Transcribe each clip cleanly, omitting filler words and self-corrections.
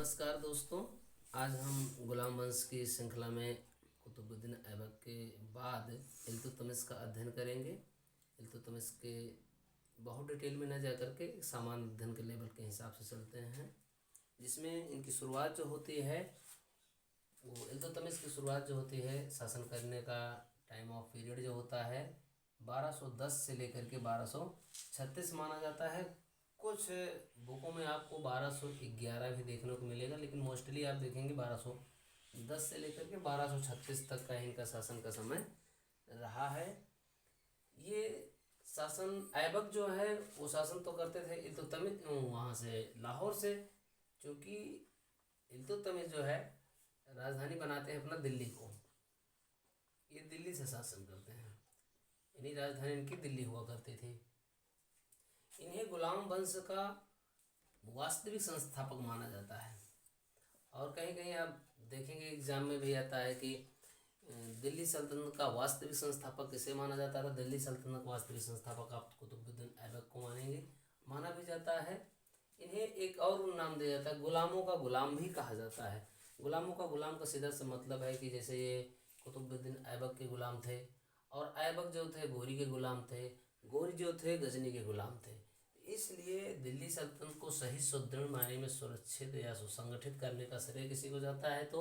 नमस्कार दोस्तों। आज हम गुलाम वंश की श्रृंखला में कुतुबुद्दीन ऐबक के बाद इल्तुतमिश का अध्ययन करेंगे। इल्तुतमिश के बहुत डिटेल में न जा करके सामान्य अध्ययन के लेवल के हिसाब से चलते हैं, जिसमें इनकी शुरुआत जो होती है वो इल्तुतमिश की शुरुआत जो होती है शासन करने का टाइम ऑफ पीरियड जो होता है 1210 से लेकर के 1236 माना जाता है। कुछ बुकों में आपको 1211 भी देखने को मिलेगा, लेकिन मोस्टली आप देखेंगे 1210 से लेकर के 1236 तक का इनका शासन का समय रहा है। ये शासन ऐबक जो है वो शासन तो करते थे इल्तुतमिश वहाँ से लाहौर से, क्योंकि इल्तुतमिश जो है राजधानी बनाते हैं अपना दिल्ली को। ये दिल्ली से शासन करते हैं, इन्हीं राजधानी इनकी दिल्ली हुआ करती थी। इन्हें गुलाम वंश का वास्तविक संस्थापक माना जाता है। और कहीं कहीं आप देखेंगे एग्जाम में भी आता है कि दिल्ली सल्तनत का वास्तविक संस्थापक किसे माना जाता था। दिल्ली सल्तनत का वास्तविक संस्थापक आप कुतुबुद्दीन ऐबक को मानेंगे, माना भी जाता है। इन्हें एक और नाम दिया जाता है, गुलामों का गुलाम भी कहा जाता है। गुलामों का गुलाम का सीधा सा मतलब है कि जैसे ये कुतुबुद्दीन ऐबक के गुलाम थे, और ऐबक जो थे गोरी के गुलाम थे, गोरी जो थे गजनी के गुलाम थे। इसलिए दिल्ली सल्तनत को सही सुदृढ़ मायने में सुरक्षित या सुसंगठित करने का श्रेय किसी को जाता है तो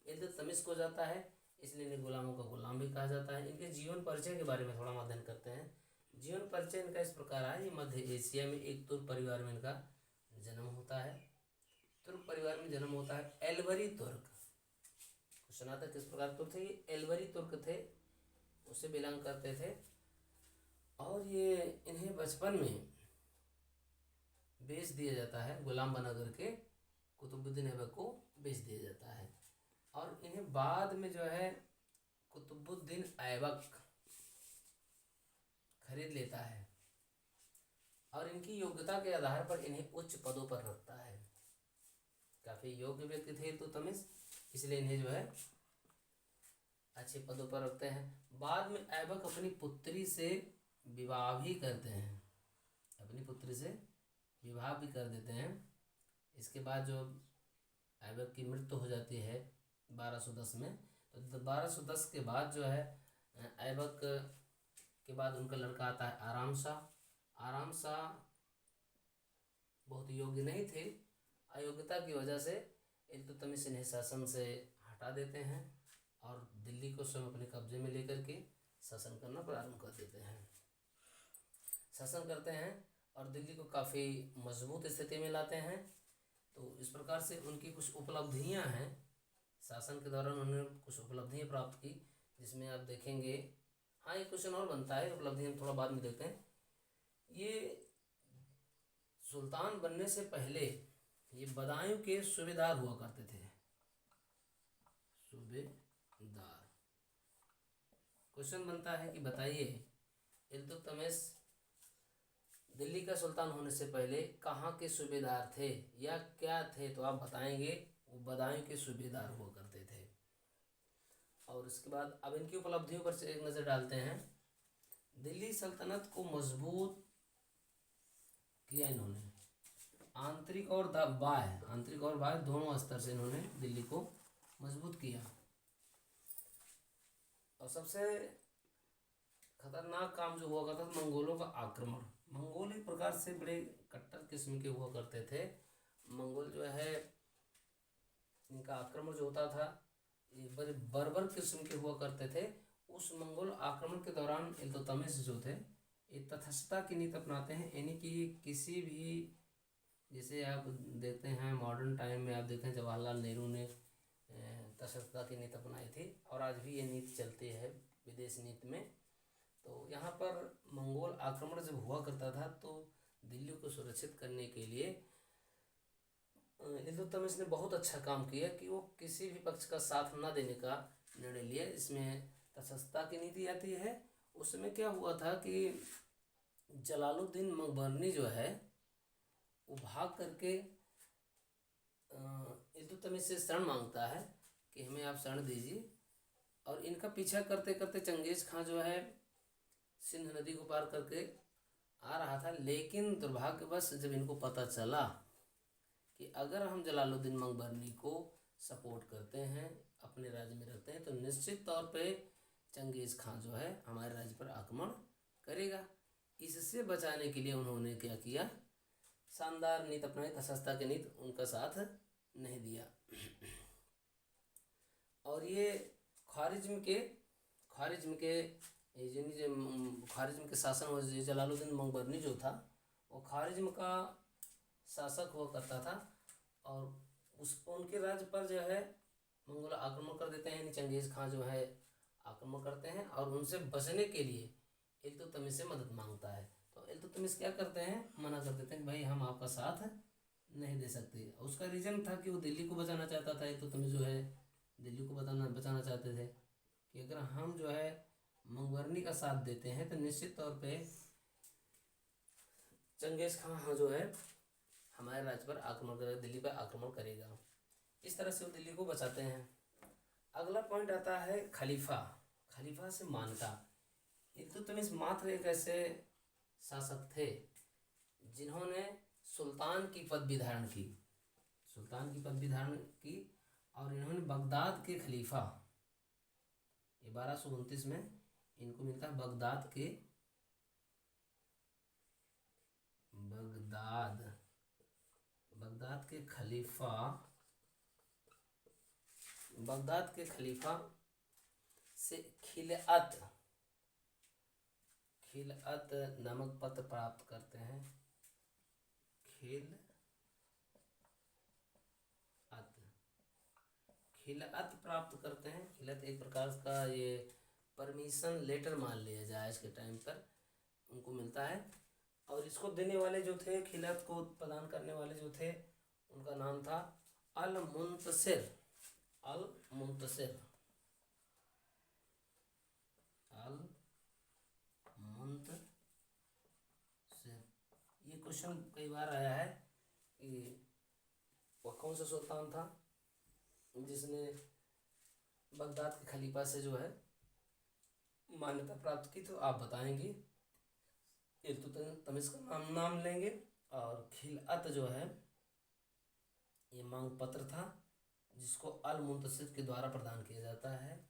इल्तुतमिश को जाता है। इसलिए इन्हें गुलामों का गुलाम भी कहा जाता है। इनके जीवन परिचय के बारे में थोड़ा अध्ययन करते हैं। जीवन परिचय इनका इस प्रकार है। ये मध्य एशिया में एक तुर्क परिवार में इनका जन्म होता है। तुर्क परिवार में जन्म होता है। एलवरी तुर्क, सुना था किस प्रकार तुर्क थे? ये एलवरी तुर्क थे, उससे बिलोंग करते थे। और ये इन्हें बचपन में बेच दिया जाता है, गुलाम बना करके कुतुबुद्दीन ऐबक को बेच दिया जाता है। और इन्हें बाद में जो है कुतुबुद्दीन ऐबक खरीद लेता है, और इनकी योग्यता के आधार पर इन्हें उच्च पदों पर रखता है। काफ़ी योग्य व्यक्ति थे इल्तुतमिश, इसलिए इन्हें जो है अच्छे पदों पर रखते हैं। बाद में ऐबक अपनी पुत्री से विवाह भी करते हैं, अपनी पुत्री से विवाह भी कर देते हैं। इसके बाद जो ऐबक की मृत्यु हो जाती है 1210 में, तो 1210 के बाद जो है ऐबक के बाद उनका लड़का आता है आराम शाह। आराम शाह बहुत योग्य नहीं थे, अयोग्यता की वजह से इल्तुतमिश इन्हें शासन से हटा देते हैं और दिल्ली को स्वयं अपने कब्जे में लेकर के शासन करना प्रारंभ कर देते हैं। शासन करते हैं और दिल्ली को काफ़ी मजबूत स्थिति में लाते हैं। तो इस प्रकार से उनकी कुछ उपलब्धियां हैं, शासन के दौरान उन्होंने कुछ उपलब्धियां प्राप्त की, जिसमें आप देखेंगे। हाँ, एक क्वेश्चन और बनता है, उपलब्धियां थोड़ा बाद में देखते हैं। ये सुल्तान बनने से पहले ये बदायूं के सूबेदार हुआ करते थे, सूबेदार। क्वेश्चन बनता है कि बताइए इल्तुतमिश दिल्ली का सुल्तान होने से पहले कहाँ के सूबेदार थे या क्या थे? तो आप बताएंगे वो बदायूं के सूबेदार हुआ करते थे। और उसके बाद अब इनकी उपलब्धियों पर एक नज़र डालते हैं। दिल्ली सल्तनत को मजबूत किया इन्होंने, आंतरिक और बाह्य दोनों स्तर से इन्होंने दिल्ली को मजबूत किया। और सबसे खतरनाक काम जो हुआ करता था मंगोलों का आक्रमण। मंगोल एक प्रकार से बड़े कट्टर किस्म के हुआ करते थे। मंगोल जो है इनका आक्रमण जो होता था ये बड़े बर्बर किस्म के हुआ करते थे। उस मंगोल आक्रमण के दौरान इल्तुतमिश जो थे ये तटस्थता की नीति अपनाते हैं, यानी कि किसी भी, जैसे आप देखते हैं मॉडर्न टाइम में आप देखते हैं जवाहरलाल नेहरू ने तटस्थता की नीति अपनाई थी, और आज भी ये नीति चलती है विदेश नीति में। तो यहाँ पर मंगोल आक्रमण जब हुआ करता था तो दिल्ली को सुरक्षित करने के लिए इल्तुतमिश ने बहुत अच्छा काम किया कि वो किसी भी पक्ष का साथ न देने का निर्णय लिया। इसमें तटस्थता की नीति आती है। उसमें क्या हुआ था कि जलालुद्दीन मकबरनी जो है वो भाग करके इल्तुतमिश से शरण मांगता है कि हमें आप शरण दीजिए, और इनका पीछा करते करते चंगेज खां जो है सिंध नदी को पार करके आ रहा था। लेकिन दुर्भाग्यवश जब इनको पता चला कि अगर हम जलालुद्दीन मंगबरनी को सपोर्ट करते हैं, अपने राज्य में रखते हैं, तो निश्चित तौर पे चंगेज़ खां जो है हमारे राज्य पर आक्रमण करेगा। इससे बचाने के लिए उन्होंने क्या किया, शानदार नीति अपनाई, तटस्थता की नीति, उनका साथ नहीं दिया। और ये ख्वारिज्म के ख्वारिज्म के शासन हुआ, जलालुद्दीन मंगबरनी जो था वो ख्वारिज्म का शासक हुआ करता था। और उनके राज्य पर जो है मंगोल आक्रमण कर देते हैं, यानी चंगेज़ खां जो है आक्रमण करते हैं और उनसे बचने के लिए इल्तुतमिश से मदद मांगता है। तो इल्तुतमिश क्या करते हैं, मना कर देते हैं, भाई हम आपका साथ नहीं दे सकते। उसका रीज़न था कि वो दिल्ली को बचाना चाहता था। इल्तुतमिश जो है दिल्ली को बचाना चाहते थे कि अगर हम जो है मंगबरनी का साथ देते हैं तो निश्चित तौर पे चंगेज़ खां जो है हमारे राज्य पर आक्रमण करेगा, दिल्ली पर आक्रमण करेगा। इस तरह से वो दिल्ली को बचाते हैं। अगला पॉइंट आता है खलीफा से मानता। इल्तुतमिश मात्र एक ऐसे शासक थे जिन्होंने सुल्तान की पदवी धारण की और इन्होंने बगदाद के खलीफा, ये 1229 में इनको मिलता है बगदाद के खलीफा से खिलअत नामक पत्र प्राप्त करते हैं। खिलअत प्राप्त करते हैं। खिलअत एक प्रकार का ये परमिशन लेटर मान लिया जाए, इसके टाइम पर उनको मिलता है। और इसको देने वाले जो थे, खिलअत को प्रदान करने वाले जो थे, उनका नाम था अल मुंतसिर। ये क्वेश्चन कई बार आया है कि वह कौन सा सुल्तान था जिसने बगदाद के खलीफा से जो है मान्यता प्राप्त की। तो आप बताएंगे, इल्तुतमिश का नाम लेंगे और खिलअत जो है ये मांग पत्र था जिसको अल मुंतसिर के द्वारा प्रदान किया जाता है।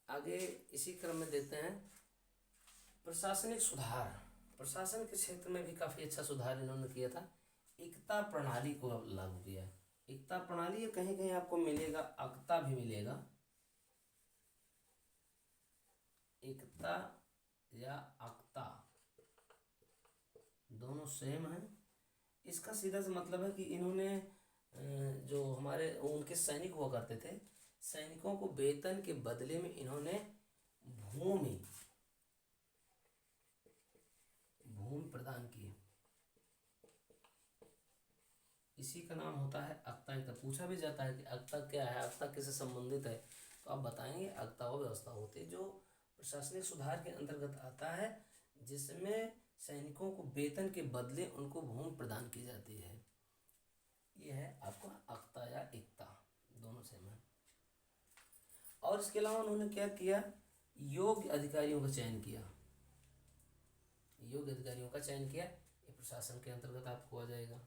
आगे इसी क्रम में देखते हैं प्रशासनिक सुधार। प्रशासन के क्षेत्र में भी काफ़ी अच्छा सुधार इन्होंने किया था। एकता प्रणाली को लागू किया। एकता प्रणाली कहीं कहीं आपको मिलेगा, अकता भी मिलेगा। एकता या अकता दोनों सेम है। इसका सीधा सा मतलब है कि इन्होंने जो हमारे उनके सैनिक हुआ करते थे, सैनिकों को वेतन के बदले में इन्होंने भूमि प्रदान की। इसी का नाम होता है अकता। एकता पूछा भी जाता है कि अकता क्या है, अकता किससे संबंधित है, तो आप बताएंगे अकता वो व्यवस्था होती है जो प्रशासनिक सुधार के अंतर्गत आता है, जिसमें सैनिकों को वेतन के बदले उनको भूमि प्रदान की जाती है। यह है आपका अकता या एकता, दोनों सेम है। और इसके अलावा उन्होंने क्या किया, योग्य अधिकारियों का चयन किया। ये प्रशासन के अंतर्गत आपको आ जाएगा।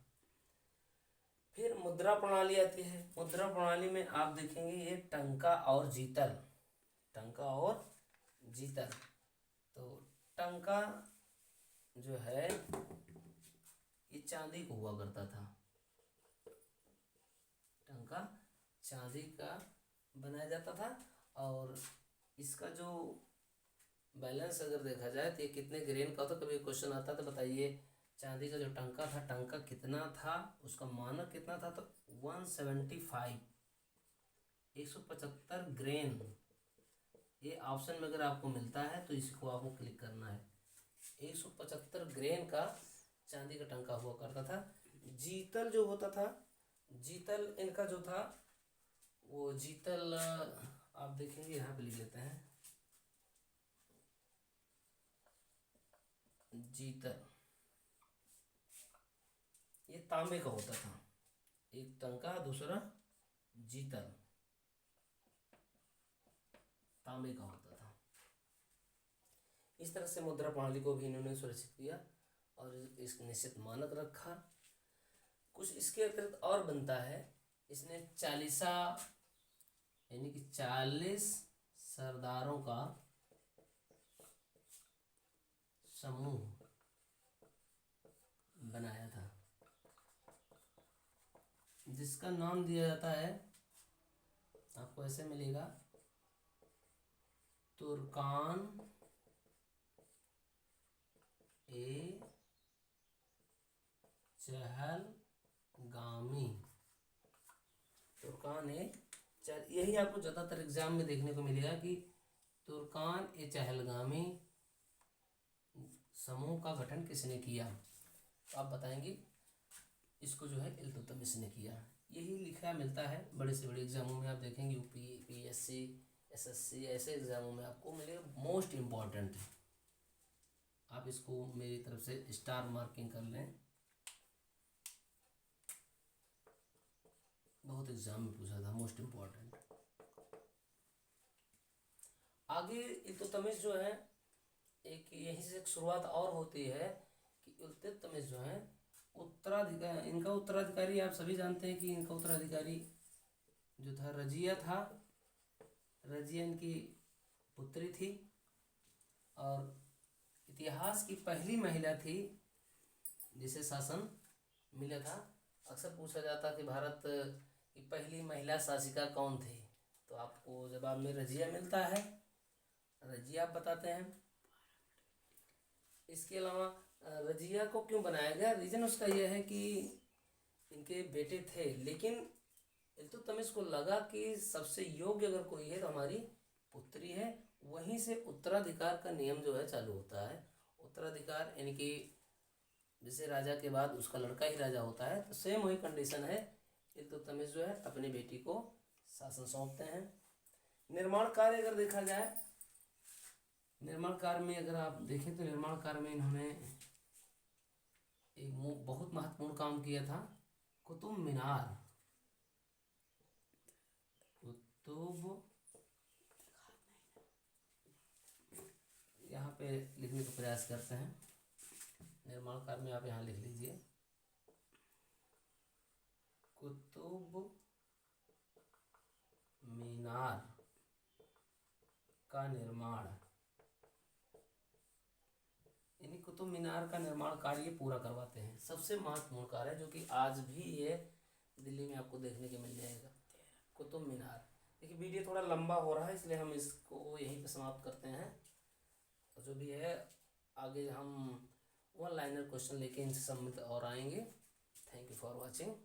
फिर मुद्रा प्रणाली आती है। मुद्रा प्रणाली में आप देखेंगे ये टंका और जीतल। तो टंका जो है ये चांदी को हुआ करता था। टंका चांदी का बनाया जाता था और इसका जो बैलेंस अगर देखा जाए तो ये कितने ग्रेन का होता। कभी क्वेश्चन आता तो बताइए चांदी का जो टंका था, टंका कितना था, उसका मानक कितना था, तो 175 ग्रेन। ये ऑप्शन में अगर आपको मिलता है तो इसको आपको क्लिक करना है। 175 ग्रेन का चांदी का टंका हुआ करता था। जीतल जो होता था, जीतल इनका जो था वो जीतल आप देखेंगे यहाँ पे लिख लेते हैं। जीतल ये तांबे का होता था। एक टंका, दूसरा जीतल तांबे का होता था। इस तरह से मुद्रा प्रणाली को भी इन्होंने सुरक्षित किया और इस निश्चित मानक रखा। कुछ इसके अतिरिक्त और बनता है। इसने चालीसा यानी कि 40 सरदारों का समूह बनाया था, जिसका नाम दिया जाता है, आपको ऐसे मिलेगा, तुर्कान ए चहलगामी। तुर्कान ए यही आपको ज़्यादातर एग्जाम में देखने को मिलेगा कि तुर्कान ए चहलगामी समूह का गठन किसने किया। तो आप बताएंगे इसको जो है इल्तुतमिश ने किया। यही लिखा मिलता है बड़े से बड़े एग्जामों में, आप देखेंगे यूपी, पीएससी, एसएससी, ऐसे एग्जामों में आपको मिलेगा। मोस्ट इम्पॉर्टेंट है, आप इसको मेरी तरफ से स्टार मार्किंग कर लें, बहुत एग्जाम में पूछा था, मोस्ट इम्पॉर्टेंट। आगे इल्तुतमिश जो है, एक यहीं से एक शुरुआत और होती है कि इल्तुतमिश जो है उत्तराधिकारी, इनका उत्तराधिकारी आप सभी जानते हैं कि इनका उत्तराधिकारी जो था रजिया था। रजिया इनकी पुत्री थी और इतिहास की पहली महिला थी जिसे शासन मिला था। अक्सर पूछा जाता कि भारत की पहली महिला शासिका कौन थी, तो आपको जवाब में रजिया मिलता है। रजिया आप बताते हैं। इसके अलावा रजिया को क्यों बनाया गया, रीज़न उसका यह है कि इनके बेटे थे, लेकिन इल्तुतमिश को लगा कि सबसे योग्य अगर कोई है तो हमारी पुत्री है। वहीं से उत्तराधिकार का नियम जो है चालू होता है। उत्तराधिकार यानी कि जैसे राजा के बाद उसका लड़का ही राजा होता है, तो सेम वही कंडीशन है। इल्तुतमिश जो है अपनी बेटी को शासन सौंपते हैं। निर्माण कार्य अगर देखा जाए, निर्माण कार्य में अगर आप देखें तो निर्माण कार्य में इन्होंने एक बहुत महत्वपूर्ण काम किया था, कुतुब मीनार। कुतुब, यहाँ पे लिखने का प्रयास करते हैं, निर्माण कार्य में आप यहाँ लिख लीजिए, कुतुब मीनार का निर्माण, यानी कुतुब मीनार का निर्माण कार्य पूरा करवाते हैं। सबसे महत्वपूर्ण कार्य है जो कि आज भी ये दिल्ली में आपको देखने को मिल जाएगा, कुतुब मीनार। देखिए वीडियो थोड़ा लंबा हो रहा है, इसलिए हम इसको यहीं पे समाप्त करते हैं। जो भी है आगे हम वन लाइनर क्वेश्चन लेके इनसे संबंधित और आएंगे। Thank you for watching.